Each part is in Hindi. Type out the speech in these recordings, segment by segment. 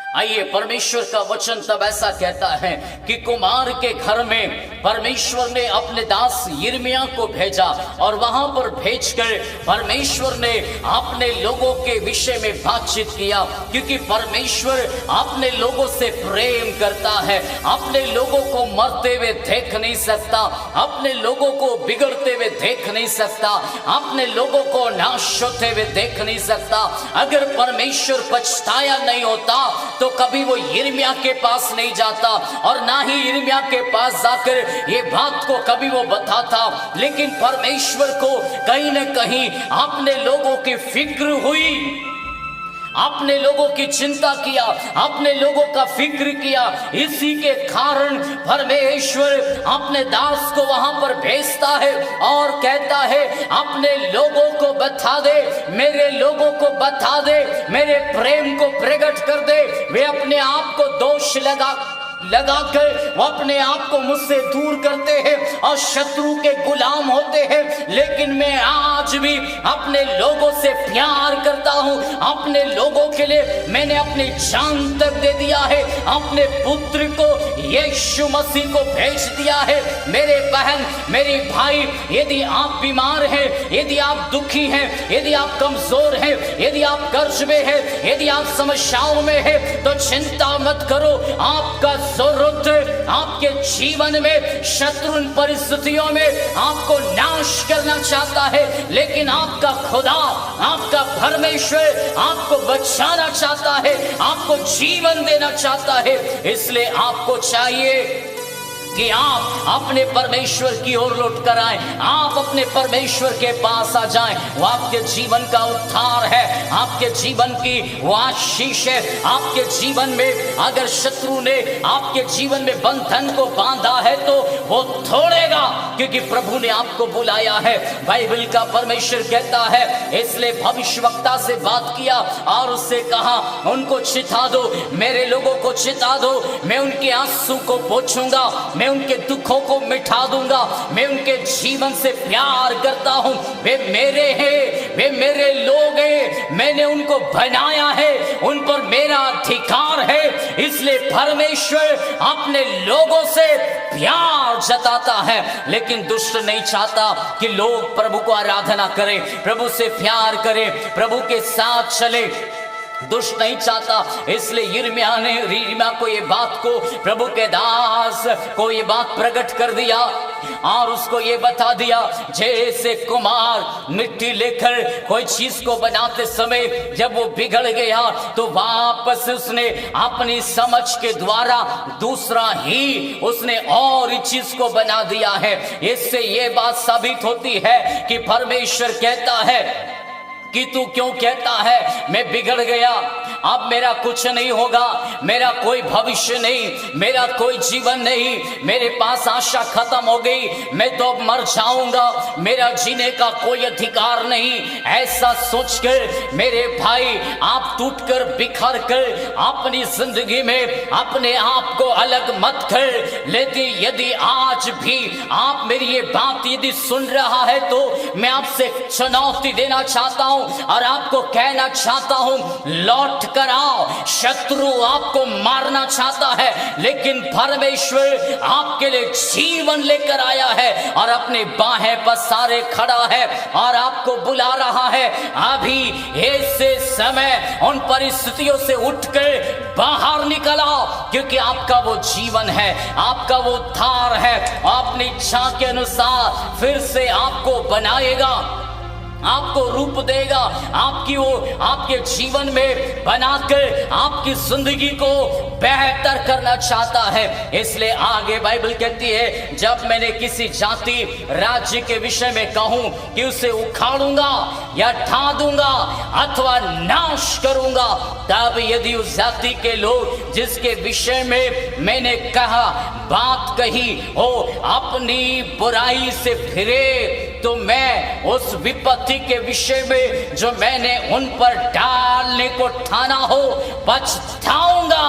आइए, परमेश्वर का वचन तब ऐसा कहता है कि कुमार के घर में परमेश्वर ने अपने दास यिर्मयाह को भेजा और वहां पर भेजकर परमेश्वर ने अपने लोगों के विषय में बातचीत किया, क्योंकि परमेश्वर अपने लोगों से प्रेम करता है। अपने लोगों को मरते हुए देख नहीं सकता, अपने लोगों को बिगड़ते हुए देख नहीं सकता, अपने लोगों को नाश होते हुए देख नहीं सकता। अगर परमेश्वर पछताया नहीं होता तो कभी वो यिर्मयाह के पास नहीं जाता और ना ही यिर्मयाह के पास जाकर ये बात को कभी वो बताता। लेकिन परमेश्वर को कहीं न कहीं अपने लोगों की फिक्र हुई, अपने लोगों की चिंता किया, अपने लोगों का फिक्र किया। इसी के कारण परमेश्वर अपने दास को वहां पर भेजता है और कहता है अपने लोगों को बता दे, मेरे लोगों को बता दे, मेरे प्रेम को प्रकट कर दे। वे अपने आप को दोष लगाकर वो अपने आप को मुझसे दूर करते हैं और शत्रु के गुलाम होते हैं, लेकिन मैं आज भी अपने लोगों से प्यार करता हूं। अपने लोगों के लिए मैंने अपनी जान तक दे दिया है, अपने पुत्र को यीशु मसीह को भेज दिया है। मेरे बहन, मेरे भाई, यदि आप बीमार हैं, यदि आप दुखी हैं, यदि आप कमजोर हैं, यदि आप कर्ज में हैं, यदि आप समस्याओं में हैं, तो चिंता मत करो। आपका जरूरत आपके जीवन में शत्रु परिस्थितियों में आपको नाश करना चाहता है, लेकिन आपका खुदा, आपका परमेश्वर आपको बचाना चाहता है, आपको जीवन देना चाहता है। इसलिए आपको चाहिए कि आप अपने परमेश्वर की ओर लौट कर आए, आप अपने परमेश्वर के पास आ जाएं। वो आपके जीवन का उद्धार है, आपके जीवन की वो आशीष है। आपके जीवन में अगर शत्रु ने आपके जीवन में बंधन को बांधा है तो वो तोड़ेगा, क्योंकि प्रभु ने आपको बुलाया है। बाइबल का परमेश्वर कहता है, इसलिए भविष्यवक्ता से बात किया और उससे कहा, उनको चिता दो, मेरे लोगों को चिता दो, मैं उनके आंसू को पोंछूंगा, मैं उनके दुखों को मिटा दूंगा, मैं उनके जीवन से प्यार करता हूं। वे मेरे हैं, वे मेरे लोग हैं, मैंने उनको बनाया है, उन पर मेरा अधिकार है। इसलिए परमेश्वर अपने लोगों से प्यार जताता है, लेकिन दुष्ट नहीं चाहता कि लोग प्रभु को आराधना करें, प्रभु से प्यार करें, प्रभु के साथ चले। दुष्ट नहीं चाहता। इसलिए यिर्मयाह को ये बात को, प्रभु के दास को ये बात प्रकट कर दिया और उसको ये बता दिया, जैसे कुमार मिट्टी लेकर कोई चीज को बनाते समय जब वो बिगड़ गया तो वापस उसने अपनी समझ के द्वारा दूसरा ही उसने और चीज को बना दिया है। इससे ये बात साबित होती है कि परमेश्वर कहता है कि तू क्यों कहता है मैं बिगड़ गया, अब मेरा कुछ नहीं होगा, मेरा कोई भविष्य नहीं, मेरा कोई जीवन नहीं, मेरे पास आशा खत्म हो गई, मैं तो अब मर जाऊंगा, मेरा जीने का कोई अधिकार नहीं। ऐसा सोचकर मेरे भाई आप टूटकर बिखर कर अपनी जिंदगी में अपने आप को अलग मत कर। लेकिन यदि आज भी आप मेरी ये बात यदि सुन रहा है तो मैं आपसे चुनौती देना चाहता हूं और आपको कहना चाहता हूं, लौट कर आओ। शत्रु आपको मारना चाहता है, लेकिन परमेश्वर आपके लिए जीवन लेकर आया है और अपने बाहें पसारे खड़ा है और आपको बुला रहा है। अभी ऐसे समय उन परिस्थितियों से उठकर बाहर निकल आओ, क्योंकि आपका वो जीवन है, आपका वो उद्धार है। अपनी इच्छा के अनुसार फिर से आपको बनाएगा, आपको रूप देगा, आपकी वो आपके जीवन में बनाकर आपकी जिंदगी को बेहतर करना चाहता है। इसलिए आगे बाइबल कहती है, जब मैंने किसी जाति राज्य के विषय में कहूं कि उसे उखाड़ूंगा या ढा दूंगा अथवा नाश करूंगा, तब यदि उस जाति के लोग जिसके विषय में मैंने कहा बात कही हो अपनी बुराई से फिरे, तो मैं उस विपत्ति के विषय में जो मैंने उन पर डालने को ठाना हो पछताऊंगा।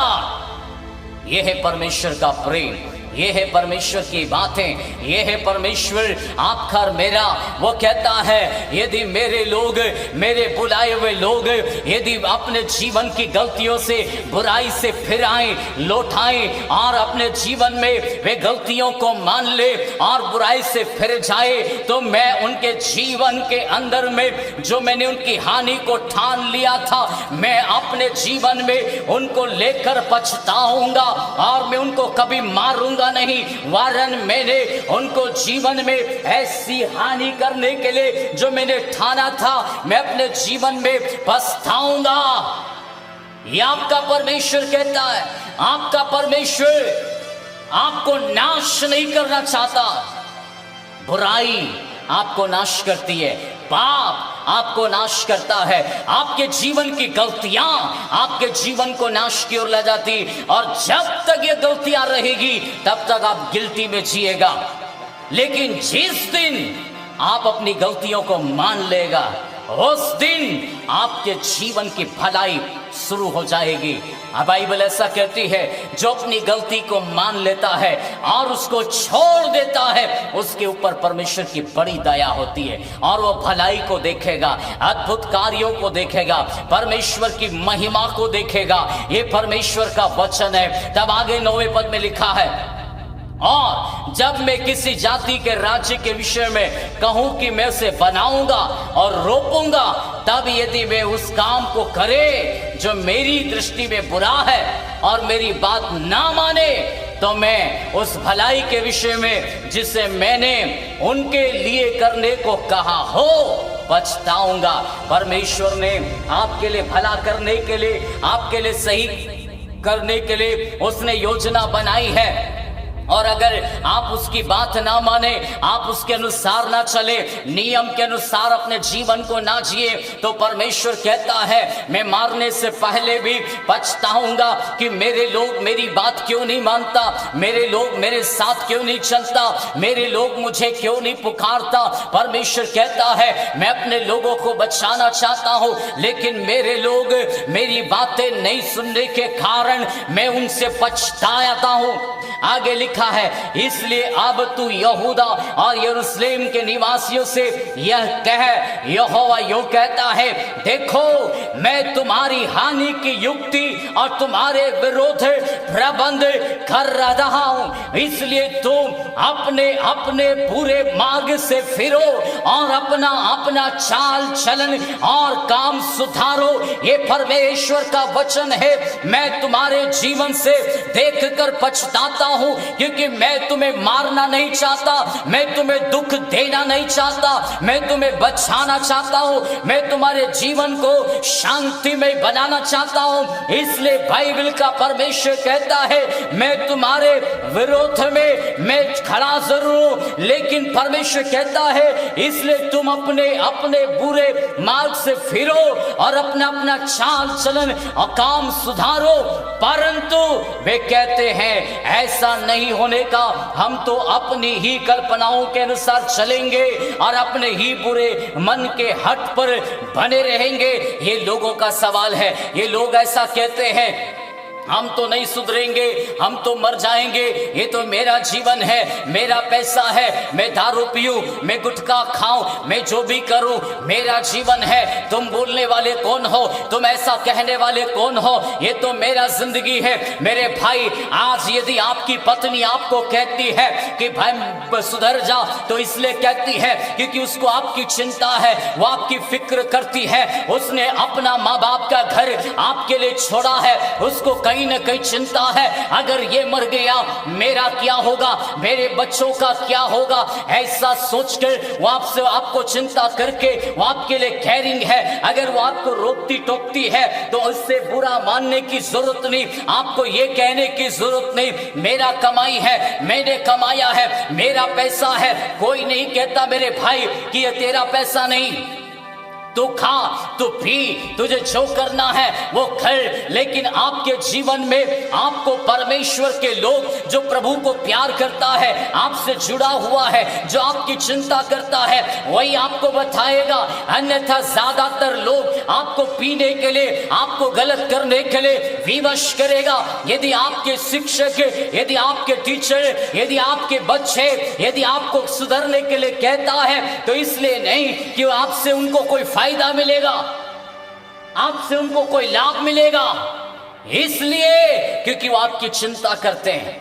यह है परमेश्वर का प्रेम। ये है परमेश्वर की बातें, ये है परमेश्वर आपका और मेरा। वो कहता है यदि मेरे लोग, मेरे बुलाए हुए लोग यदि अपने जीवन की गलतियों से, बुराई से फिर आए, लौट आए और अपने जीवन में वे गलतियों को मान ले और बुराई से फिर जाए, तो मैं उनके जीवन के अंदर में जो मैंने उनकी हानि को ठान लिया था, मैं अपने जीवन में उनको लेकर पछताऊंगा और मैं उनको कभी मारूंगा नहीं, वरन मैंने उनको जीवन में ऐसी हानि करने के लिए जो मैंने ठाना था, मैं अपने जीवन में पछताऊंगा। ये आपका परमेश्वर कहता है। आपका परमेश्वर आपको नाश नहीं करना चाहता। बुराई आपको नाश करती है, पाप आपको नाश करता है, आपके जीवन की गलतियां आपके जीवन को नाश की ओर ले जाती, और जब तक ये गलतियां रहेगी तब तक आप गिल्टी में जिएगा। लेकिन जिस दिन आप अपनी गलतियों को मान लेगा, उस दिन आपके जीवन की भलाई शुरू हो जाएगी। बाइबल ऐसा कहती है, जो अपनी गलती को मान लेता है और उसको छोड़ देता है, उसके ऊपर परमेश्वर की बड़ी दया होती है और वो भलाई को देखेगा, अद्भुत कार्यों को देखेगा, परमेश्वर की महिमा को देखेगा। ये परमेश्वर का वचन है। तब आगे 9वें पद में लिखा है, और जब मैं किसी जाति के राज्य के विषय में कहूं कि मैं उसे बनाऊंगा और रोपूंगा, तब यदि वे उस काम को करे जो मेरी दृष्टि में बुरा है और मेरी बात ना माने, तो मैं उस भलाई के विषय में जिसे मैंने उनके लिए करने को कहा हो पछताऊंगा। परमेश्वर ने आपके लिए भला करने के लिए, आपके लिए सही करने के लिए उसने योजना बनाई है, और अगर आप उसकी बात ना माने, आप उसके अनुसार ना चले, नियम के अनुसार अपने जीवन को ना जिए, तो परमेश्वर कहता है मैं मारने से पहले भी पछताऊंगा कि मेरे लोग मेरी बात क्यों नहीं मानता, मेरे लोग मेरे साथ क्यों नहीं चलता, मेरे लोग मुझे क्यों नहीं पुकारता। परमेश्वर कहता है मैं अपने लोगों को बचाना चाहता हूं, लेकिन मेरे लोग मेरी बातें नहीं सुनने के कारण मैं उनसे पछताता हूं। आगे लिखा है, इसलिए अब तू यहूदा और यरूशलेम के निवासियों से यह कह, यहोवा यूं कहता है, देखो मैं तुम्हारी हानि की युक्ति और तुम्हारे विरोध प्रबंध कर रहा हूं, इसलिए तुम अपने अपने बुरे मार्ग से फिरो और अपना अपना चाल चलन और काम सुधारो। ये परमेश्वर का वचन है। मैं तुम्हारे जीवन से देखकर पछताता हूं, क्योंकि मैं तुम्हें मारना नहीं चाहता, मैं तुम्हें दुख देना नहीं चाहता, मैं तुम्हें बचाना चाहता हूं, मैं तुम्हारे जीवन को शांतिमय बनाना चाहता हूं। इसलिए बाइबल का परमेश्वर कहता है मैं तुम्हारे विरोध में मैं खड़ा जरूर हूं, लेकिन परमेश्वर कहता है इसलिए तुम अपने अपने बुरे मार्ग से फिरो और अपना अपना चाल चलन और काम सुधारो। परंतु वे कहते हैं ऐसा नहीं होने का, हम तो अपनी ही कल्पनाओं के अनुसार चलेंगे और अपने ही बुरे मन के हट पर बने रहेंगे। ये लोगों का सवाल है। ये लोग ऐसा कहते हैं हम तो नहीं सुधरेंगे, हम तो मर जाएंगे, ये तो मेरा जीवन है, मेरा पैसा है, मैं दारू पीऊं, मैं गुटखा खाऊं, मैं जो भी करूं, मेरा जीवन है। तुम बोलने वाले कौन हो? तुम ऐसा कहने वाले कौन हो? ये तो मेरा जिंदगी है। मेरे भाई, आज यदि आपकी पत्नी आपको कहती है कि भाई सुधर जा, तो इसलिए कहती है क्योंकि उसको आपकी चिंता है, वो आपकी फिक्र करती है। उसने अपना माँ बाप का घर आपके लिए छोड़ा है, उसको कहीं न कहीं चिंता है, अगर ये मर गया मेरा क्या होगा, मेरे बच्चों का क्या होगा। ऐसा सोचकर वो आपसे आपको चिंता करके वो आपके लिए केयरिंग है। अगर वो आपको रोकती टोकती है तो उससे बुरा मानने की जरूरत नहीं, आपको ये कहने की जरूरत नहीं मेरा कमाई है, मैंने कमाया है, मेरा पैसा है। कोई नहीं कहता मेरे भाई कि ये तेरा पैसा नहीं, तू खा, तू पी, तुझे जो करना है वो कर, लेकिन आपके जीवन में आपको परमेश्वर के लोग, जो प्रभु को प्यार करता है, आपसे जुड़ा हुआ है, जो आपकी चिंता करता है, वही आपको बताएगा। अन्यथा ज्यादातर लोग आपको पीने के लिए, आपको गलत करने के लिए विवश करेगा। यदि आपके शिक्षक, यदि आपके टीचर, यदि आपके बच्चे, यदि आपको सुधरने के लिए कहता है, तो इसलिए नहीं कि आपसे उनको कोई फायदा मिलेगा, आपसे उनको कोई लाभ मिलेगा, इसलिए क्योंकि वो आपकी चिंता करते हैं,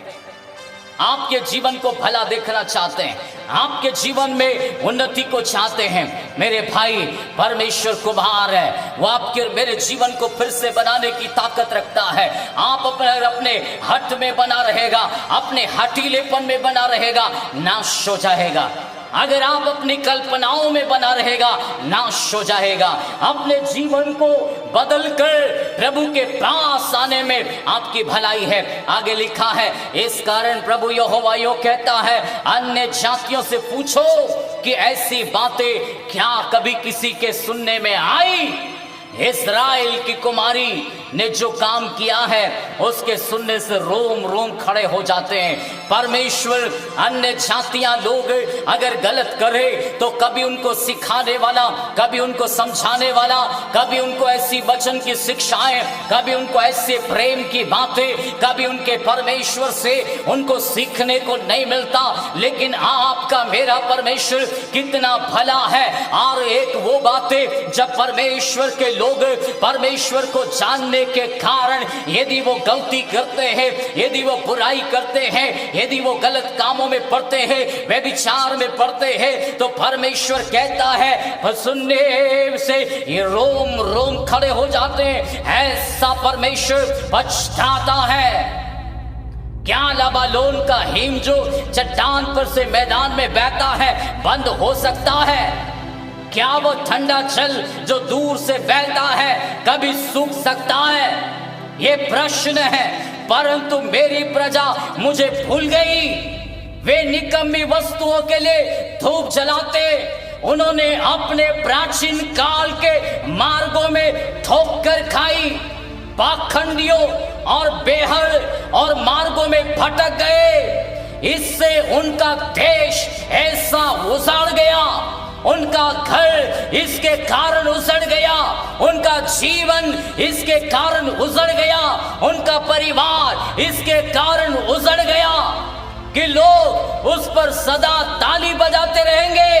आपके जीवन को भला देखना चाहते हैं, आपके जीवन में उन्नति को चाहते हैं। मेरे भाई, परमेश्वर कुम्हार है, वो आपके मेरे जीवन को फिर से बनाने की ताकत रखता है। आप अपने हट में बना रहेगा, अपने हठीलेपन में बना रहेगा, नाश हो जाएगा। अगर आप अपनी कल्पनाओं में बना रहेगा, नाश हो जाएगा। अपने जीवन को बदलकर प्रभु के पास आने में आपकी भलाई है। आगे लिखा है, इस कारण प्रभु यहोवा यो कहता है, अन्य जातियों से पूछो कि ऐसी बातें क्या कभी किसी के सुनने में आई? इस्राएल की कुमारी ने जो काम किया है उसके सुनने से रोम रोम खड़े हो जाते हैं। परमेश्वर अन्य जातियां लोग अगर गलत करे तो कभी उनको सिखाने वाला, कभी उनको समझाने वाला, कभी उनको ऐसी वचन की शिक्षाएं, कभी उनको ऐसे प्रेम की बातें, कभी उनके परमेश्वर से उनको सीखने को नहीं मिलता। लेकिन आपका मेरा परमेश्वर कितना भला है। और एक वो बातें जब परमेश्वर के लोग परमेश्वर को जानने के कारण यदि वो गलती करते हैं, यदि वो बुराई करते हैं, यदि वो गलत कामों में पड़ते हैं, व्यभिचार में पड़ते हैं, तो परमेश्वर कहता है सुनने से ये रोम रोम खड़े हो जाते हैं। ऐसा परमेश्वर पछताता है। क्या लाबालोन का हिम जो चट्टान पर से मैदान में बहता है बंद हो सकता है? क्या वो ठंडा जल जो दूर से बहता है कभी सूख सकता है? ये प्रश्न है। परंतु मेरी प्रजा मुझे भूल गई। वे निकम्मी वस्तुओं के लिए धूप जलाते, उन्होंने अपने प्राचीन काल के मार्गों में ठोकर खाई, पाखंडियों और बेहद और मार्गों में भटक गए। इससे उनका देश ऐसा उजाड़ गया, उनका घर इसके कारण उजड़ गया, उनका जीवन इसके कारण उजड़ गया, उनका परिवार इसके कारण उजड़ गया कि लोग उस पर सदा ताली बजाते रहेंगे।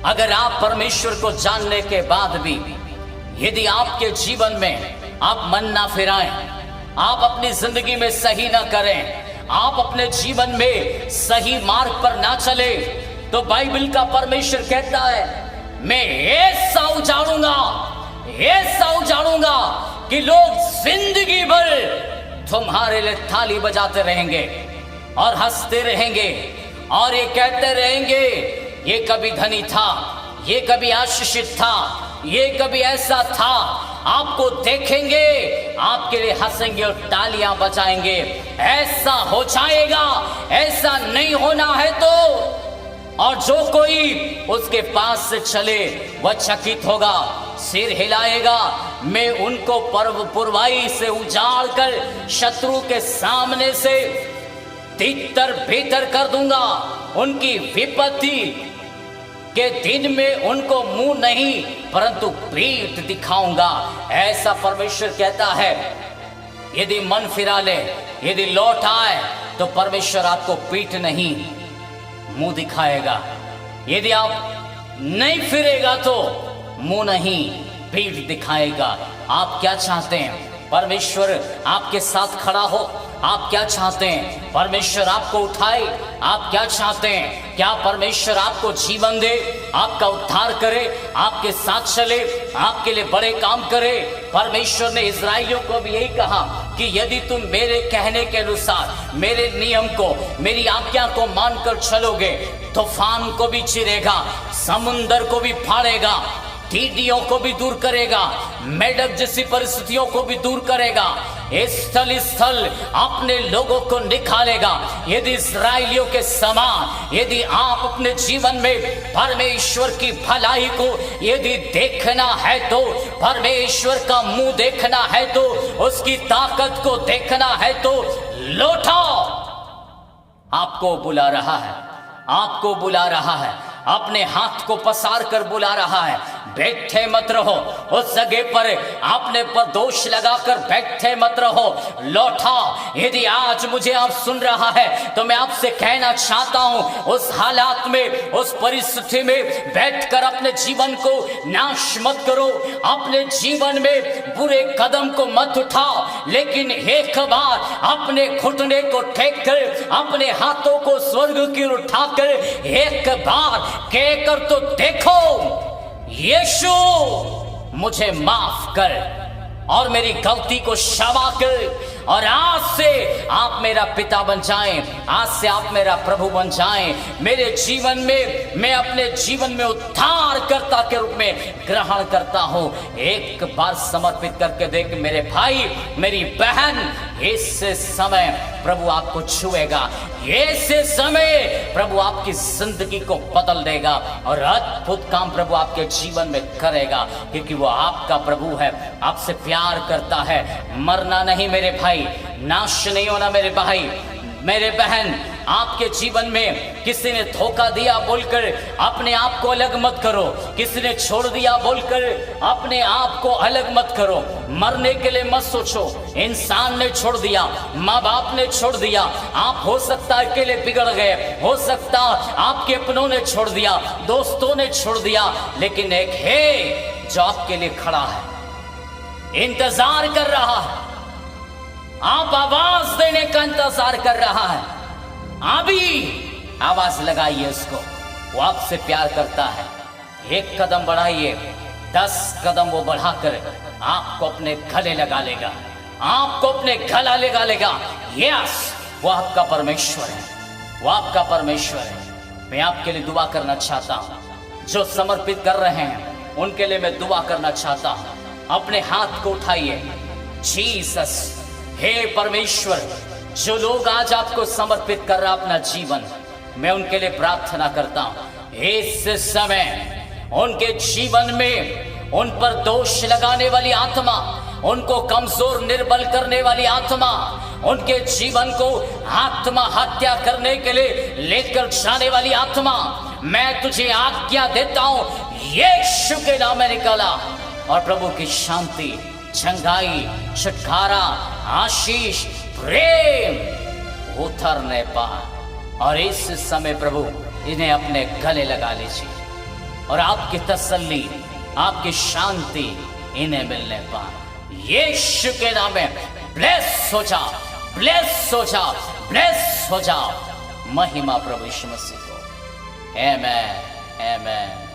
अगर आप परमेश्वर को जानने के बाद भी यदि आपके जीवन में आप मन ना फिराएं, आप अपनी जिंदगी में सही ना करें, आप अपने जीवन में सही मार्ग पर ना चले, तो बाइबल का परमेश्वर कहता है मैं ऐसा उजाड़ूंगा कि लोग जिंदगी भर तुम्हारे लिए थाली बजाते रहेंगे और हंसते रहेंगे और ये कहते रहेंगे ये कभी धनी था, ये कभी आशीषित था, ये कभी ऐसा था। आपको देखेंगे, आपके लिए हंसेंगे और तालियां बजाएंगे। ऐसा हो जाएगा। ऐसा नहीं होना है तो और जो कोई उसके पास से चले वह चकित होगा, सिर हिलाएगा। मैं उनको पुरवाई से उजाड़ कर शत्रु के सामने से तितर भीतर कर दूंगा। उनकी विपत्ति के दिन में उनको मुंह नहीं परंतु पीठ दिखाऊंगा। ऐसा परमेश्वर कहता है। यदि मन फिरा ले, यदि लौट आए, तो परमेश्वर आपको पीठ नहीं मुंह दिखाएगा। यदि आप नहीं फिरेगा तो मुंह नहीं पीठ दिखाएगा। आप क्या चाहते हैं? परमेश्वर आपके साथ खड़ा हो। आप क्या चाहते हैं? परमेश्वर आपको उठाए। आप क्या चाहते हैं? क्या परमेश्वर आपको जीवन दे, आपका उद्धार करे, आपके साथ चले, आपके लिए बड़े काम करे? परमेश्वर ने इस्राएलियों को भी यही कहा कि यदि तुम मेरे कहने के अनुसार, मेरे नियम को, मेरी आज्ञा को मानकर चलोगे, तूफान को भी चिरेगा, समुंदर को भी फाड़ेगा, टीडियों को भी दूर करेगा, मेढक जैसी परिस्थितियों को भी दूर करेगा। स्थल स्थल अपने लोगों को निकालेगा। यदि इस्राएलियों के समान यदि आप अपने जीवन में परमेश्वर की भलाई को यदि देखना है तो, परमेश्वर का मुंह देखना है तो, उसकी ताकत को देखना है तो लौटाओ। आपको बुला रहा है, आपको बुला रहा है, अपने हाथ को पसार कर बुला रहा है। बैठे मत रहो उस जगह पर, अपने पर दोष लगाकर बैठे मत रहो, लौटा। यदि आज मुझे आप सुन रहा है तो मैं आपसे कहना चाहता हूं, उस हालात में, उस परिस्थिति में बैठकर अपने जीवन को नाश मत करो, अपने जीवन में बुरे कदम को मत उठाओ, लेकिन एक बार अपने घुटने को टेक कर, अपने हाथों को स्वर्ग की ओर उठाकर एक बार कहकर तो देखो, यीशु मुझे माफ कर और मेरी गलती को क्षमा कर, और आज से आप मेरा पिता बन जाएं, आज से आप मेरा प्रभु बन जाएं। मेरे जीवन में मैं अपने जीवन में उद्धारकर्ता के रूप में ग्रहण करता हूं। एक बार समर्पित करके देख मेरे भाई, मेरी बहन, इस समय प्रभु आपको छुएगा, ऐसे समय प्रभु आपकी जिंदगी को बदल देगा और अद्भुत काम प्रभु आपके जीवन में करेगा, क्योंकि वो आपका प्रभु है, आपसे प्यार करता है। मरना नहीं मेरे भाई, नाश नहीं होना मेरे भाई, मेरे बहन। आपके जीवन में किसी ने धोखा दिया बोलकर अपने आप को अलग मत करो, किसी ने छोड़ दिया बोलकर अपने आप को अलग मत करो। मरने के लिए मत सोचो, इंसान ने छोड़ दिया, माँ बाप ने छोड़ दिया, आप हो सकता है अकेले बिगड़ गए, हो सकता आपके अपनों ने छोड़ दिया, दोस्तों ने छोड़ दिया, लेकिन एक है जो आपके लिए खड़ा है, इंतजार कर रहा है, आप आवाज देने का इंतजार कर रहा है। अभी आवाज लगाइए उसको, वो आपसे प्यार करता है। एक कदम बढ़ाइए, 10 कदम वो बढ़ाकर आपको अपने गले लगा लेगा, आपको अपने गला लगा लेगा। यस, वो आपका परमेश्वर है, वो आपका परमेश्वर है। मैं आपके लिए दुआ करना चाहता हूं, जो समर्पित कर रहे हैं उनके लिए मैं दुआ करना चाहता हूं। अपने हाथ को उठाइए। जीसस, हे परमेश्वर, जो लोग आज आपको समर्पित कर रहा अपना जीवन, मैं उनके लिए प्रार्थना करता हूं, इस समय उनके जीवन में उन पर दोष लगाने वाली आत्मा, उनको कमजोर निर्बल करने वाली आत्मा, उनके जीवन को आत्महत्या करने के लिए लेकर जाने वाली आत्मा, मैं तुझे आज्ञा देता हूं, यीशु के नाम में निकला। और प्रभु की शांति, चंगाई, छुटकारा, आशीष, प्रेम उतरने पाए। और इस समय प्रभु इन्हें अपने गले लगा लीजिए और आपकी तसल्ली, आपकी शांति इन्हें मिलने पाए। यीशु के नाम में ब्लेस हो जाओ, ब्लेस हो जाओ, ब्लेस हो जाओ। महिमा प्रभु यीशु मसीह को। आमेन, आमेन।